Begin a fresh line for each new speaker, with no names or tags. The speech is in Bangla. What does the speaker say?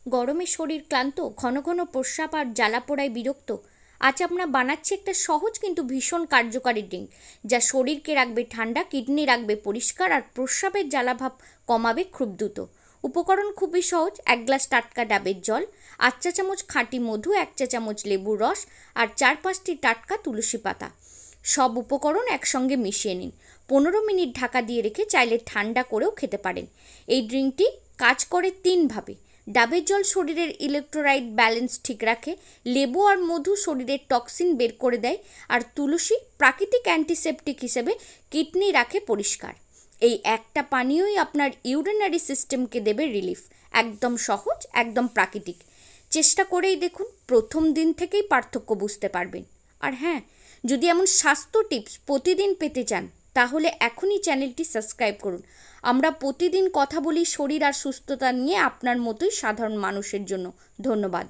গরমে শরীর ক্লান্ত, ঘন ঘন প্রস্রাব আর জ্বালাপোড়ায় বিরক্ত? আজ আমরা বানাচ্ছি একটা সহজ কিন্তু ভীষণ কার্যকারী ড্রিঙ্ক, যা শরীরকে রাখবে ঠান্ডা, কিডনি রাখবে পরিষ্কার আর প্রস্রাবের জ্বালাভাব কমাবে খুব দ্রুত। উপকরণ খুবই সহজ। 1 গ্লাস টাটকা ডাবের জল, 8 চা চামচ খাঁটি মধু, 1 চা চামচ লেবুর রস আর 4-5টি টাটকা তুলসী পাতা। সব উপকরণ একসঙ্গে মিশিয়ে নিন। 15 মিনিট ঢাকা দিয়ে রেখে চাইলে ঠান্ডা করেও খেতে পারেন। এই ড্রিঙ্কটি কাজ করে 3ভাবে। ডাবের জল শরীরের ইলেকট্রোলাইট ব্যালেন্স ঠিক রাখে, লেবু আর মধু শরীরের টক্সিন বের করে দেয়, আর তুলসী প্রাকৃতিক অ্যান্টিসেপটিক হিসেবে কিডনি রাখে পরিষ্কার। এই একটা পানীয়ই আপনার ইউরিনারি সিস্টেমকে দেবে রিলিফ। একদম সহজ, একদম প্রাকৃতিক। চেষ্টা করেই দেখুন, প্রথম দিন থেকেই পার্থক্য বুঝতে পারবেন। আর হ্যাঁ, যদি এমন স্বাস্থ্য টিপস প্রতিদিন পেতে চান, তাহলে এখনই চ্যানেলটি সাবস্ক্রাইব করুন। আমরা প্রতিদিন কথা বলি শরীর আর সুস্থতা নিয়ে, আপনার মতোই সাধারণ মানুষের জন্য। ধন্যবাদ।